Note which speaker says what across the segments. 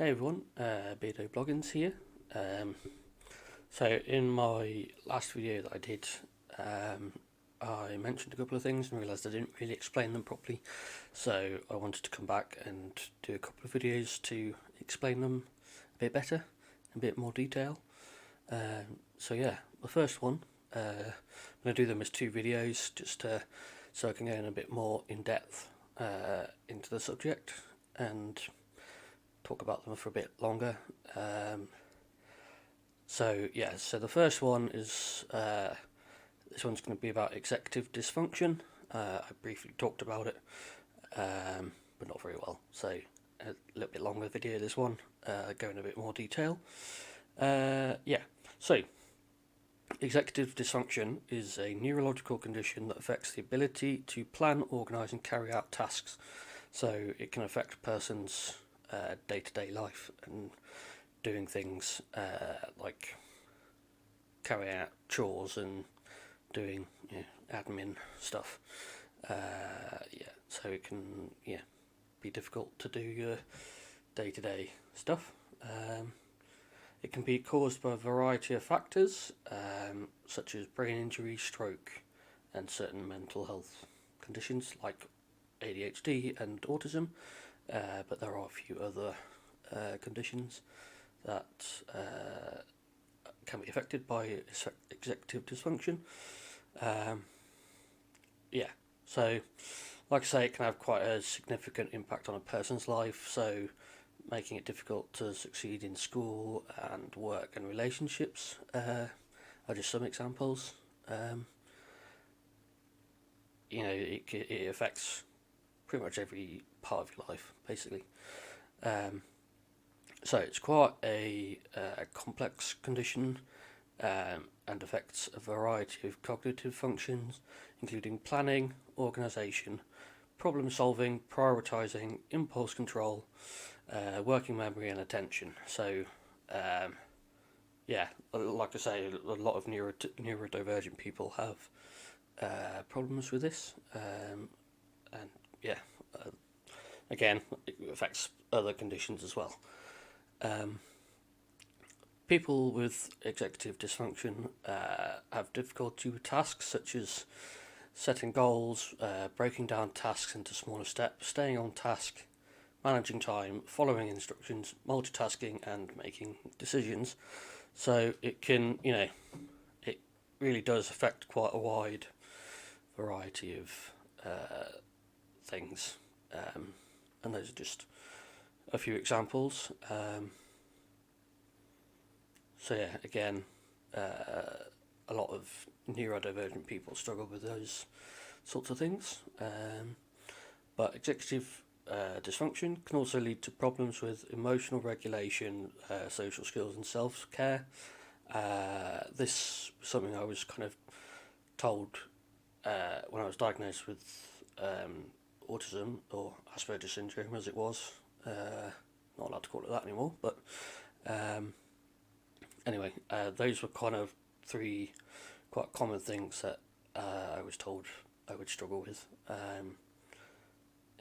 Speaker 1: Hey everyone, Beardo Bloggins here. So in my last video that I did, I mentioned a couple of things and realised I didn't really explain them properly. So I wanted to come back and do a couple of videos to explain them a bit better, a bit more detail. So yeah, the first one, I'm going to do them as two videos just so I can go in a bit more in depth into the subject and talk about them for a bit longer. So the first one is this one's going to be about executive dysfunction. I briefly talked about it, but not very well. So a little bit longer video. This one, go in a bit more detail. So executive dysfunction is a neurological condition that affects the ability to plan, organise, and carry out tasks. So it can affect a person's day-to-day life and doing things like carrying out chores and doing admin stuff. So it can be difficult to do your day-to-day stuff. It can be caused by a variety of factors, such as brain injury, stroke, and certain mental health conditions like ADHD and autism. But there are a few other conditions that can be affected by executive dysfunction. So like I say, it can have quite a significant impact on a person's life, so making it difficult to succeed in school and work and relationships are just some examples. It affects pretty much every part of your life, basically. So it's quite a complex condition and affects a variety of cognitive functions, including planning, organisation, problem solving, prioritising, impulse control, working memory and attention. So like I say, a lot of neurodivergent people have problems with this, again, it affects other conditions as well. People with executive dysfunction have difficulty with tasks such as setting goals, breaking down tasks into smaller steps, staying on task, managing time, following instructions, multitasking, and making decisions. So it can, it really does affect quite a wide variety of things. And those are just a few examples. Again, a lot of neurodivergent people struggle with those sorts of things. But executive dysfunction can also lead to problems with emotional regulation, social skills, and self-care. This was something I was kind of told when I was diagnosed with autism, or Asperger's syndrome as it was. Not allowed to call it that anymore, but anyway, those were kind of three quite common things that I was told I would struggle with.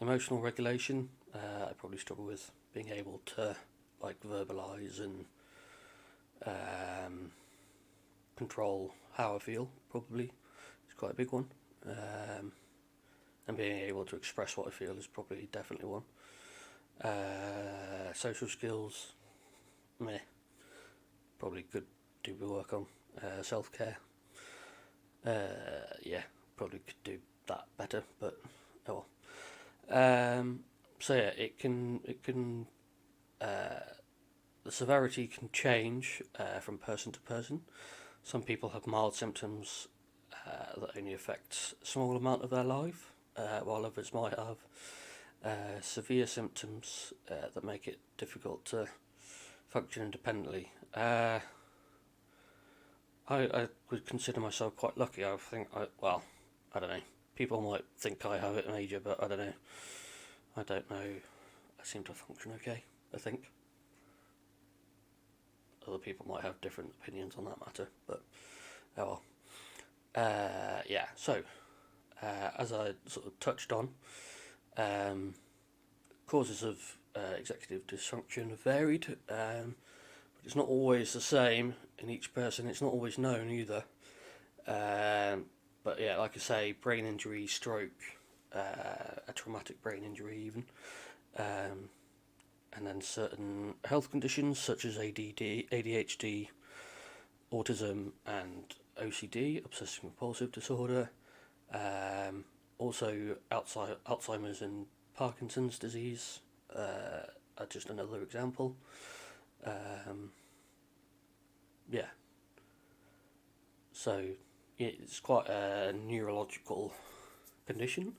Speaker 1: Emotional regulation, I probably struggle with being able to verbalise and control how I feel, probably. It's quite a big one. And being able to express what I feel is probably definitely one. Social skills, probably could do the work on. Self-care, probably could do that better, but oh well. It can the severity can change from person to person. Some people have mild symptoms that only affect a small amount of their life, while others might have severe symptoms that make it difficult to function independently. I would consider myself quite lucky. I don't know. People might think I have it major, but I don't know. I don't know. I seem to function okay, I think. Other people might have different opinions on that matter, but oh well. As I sort of touched on, causes of executive dysfunction are varied, but it's not always the same in each person. It's not always known either. But yeah, like I say, brain injury, stroke, a traumatic brain injury even, and then certain health conditions such as ADHD, autism and OCD, obsessive compulsive disorder, also Alzheimer's and Parkinson's disease are just another example. Yeah, so it's quite a neurological condition.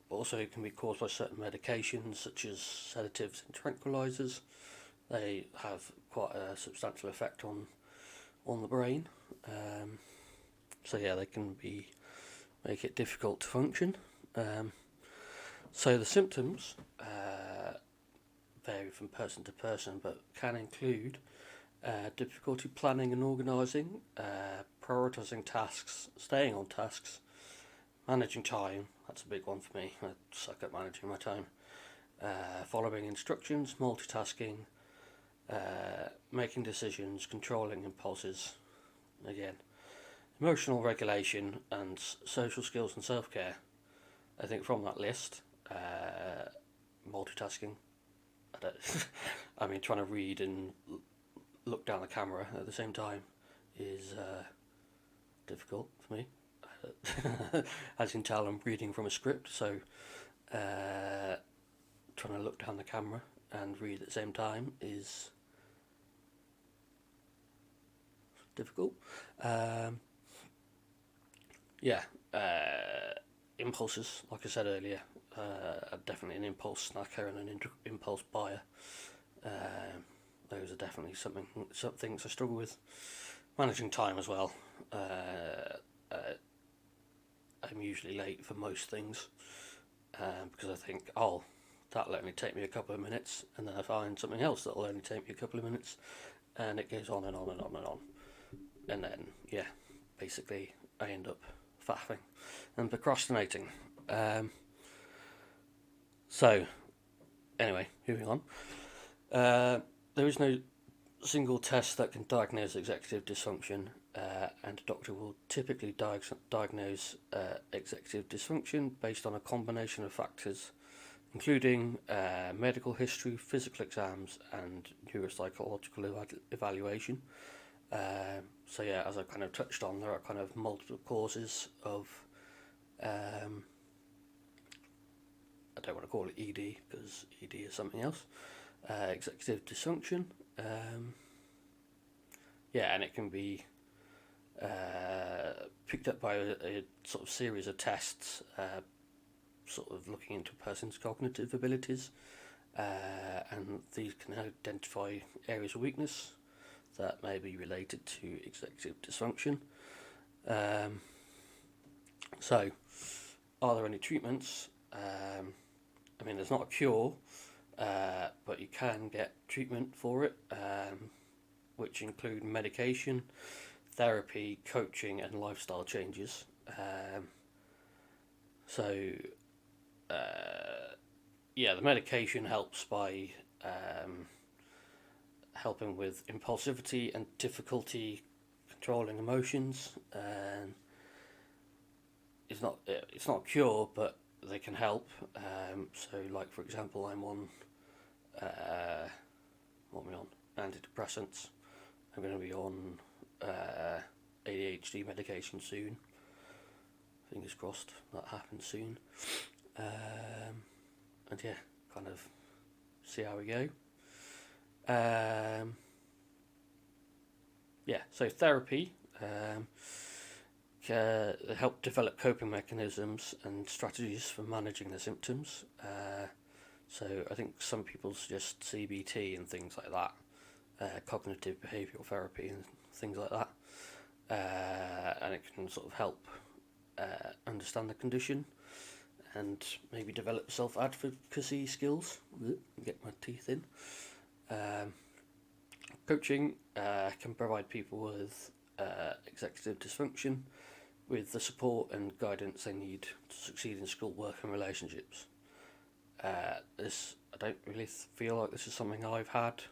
Speaker 1: Also, it can be caused by certain medications such as sedatives and tranquilizers. They have quite a substantial effect on the brain. So yeah, they can make it difficult to function. So the symptoms vary from person to person, but can include difficulty planning and organising, prioritising tasks, staying on tasks, managing time. That's a big one for me. I suck at managing my time. Following instructions, multitasking, making decisions, controlling impulses. Again, emotional regulation and social skills and self-care. I think from that list, multitasking. I mean, trying to read and look down the camera at the same time is difficult for me. As you can tell, I'm reading from a script, so trying to look down the camera and read at the same time is difficult. Impulses, like I said earlier, are definitely an impulse snacker and an impulse buyer. Those are definitely some things I struggle with. Managing time as well. I'm usually late for most things because I think, that'll only take me a couple of minutes, and then I find something else that'll only take me a couple of minutes, and it goes on and on and on and on. And then, basically I end up faffing and procrastinating. So, anyway, moving on. There is no single test that can diagnose executive dysfunction, and a doctor will typically diagnose executive dysfunction based on a combination of factors, including medical history, physical exams, and neuropsychological evaluation. As I kind of touched on, there are kind of multiple causes of, I don't want to call it ED because ED is something else, executive dysfunction. And it can be picked up by a sort of series of tests, sort of looking into a person's cognitive abilities, and these can identify areas of weakness that may be related to executive dysfunction. So, are there any treatments? There's not a cure, but you can get treatment for it, which include medication, therapy, coaching, and lifestyle changes. The medication helps by helping with impulsivity and difficulty controlling emotions. It's not a cure, but they can help. Like for example, I'm on what am I on? Antidepressants. I'm going to be on ADHD medication soon. Fingers crossed that happens soon. Kind of see how we go. So therapy help develop coping mechanisms and strategies for managing the symptoms. So I think some people suggest CBT and things like that, cognitive behavioural therapy and things like that, and it can sort of help understand the condition and maybe develop self-advocacy skills. Get my teeth in. Coaching can provide people with executive dysfunction with the support and guidance they need to succeed in schoolwork and relationships. I don't really feel like this is something I've had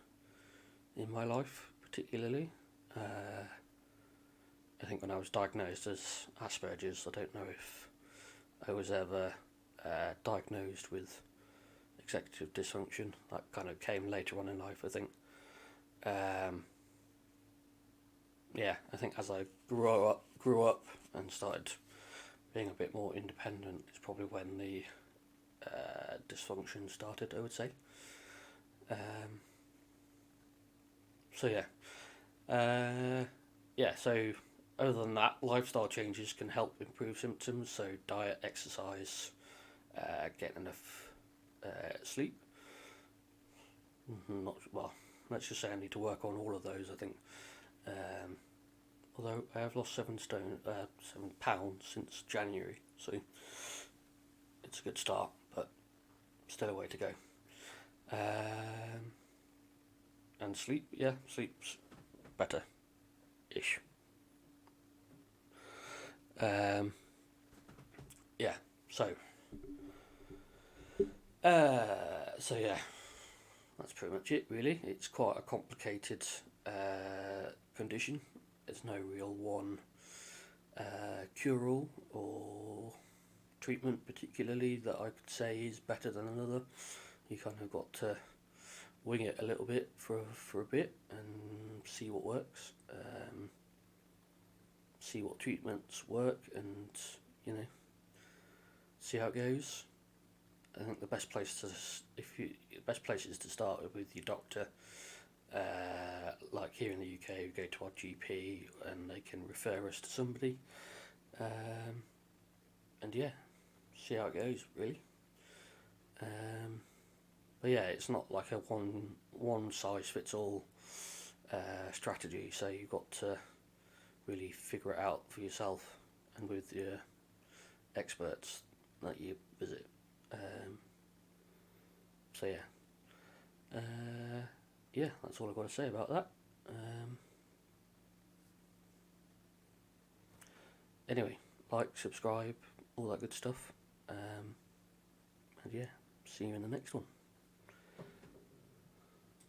Speaker 1: in my life particularly. I think when I was diagnosed as Asperger's, I don't know if I was ever diagnosed with executive dysfunction. That kind of came later on in life, I think. Yeah, I think as I grew up and started being a bit more independent, it's probably when the dysfunction started, I would say. So yeah. So other than that, lifestyle changes can help improve symptoms. So diet, exercise, getting enough sleep. Not well. Let's just say I need to work on all of those. I think. Although I have lost 7 pounds since January, so it's a good start, but still a way to go. And sleep, yeah, sleep's better-ish. Yeah, so yeah, that's pretty much it, really. It's quite a complicated condition. There's no real one cure-all or treatment particularly that I could say is better than another. You kind of got to wing it a little bit for a bit and see what works, see what treatments work, and see how it goes. I think the best places to start with your doctor. Like here in the UK, we go to our GP and they can refer us to somebody, and yeah, see how it goes really. But yeah, it's not like a one size fits all strategy. So you've got to really figure it out for yourself and with your experts that you visit. So yeah, that's all I've got to say about that. Anyway, like, subscribe, all that good stuff. And yeah, see you in the next one.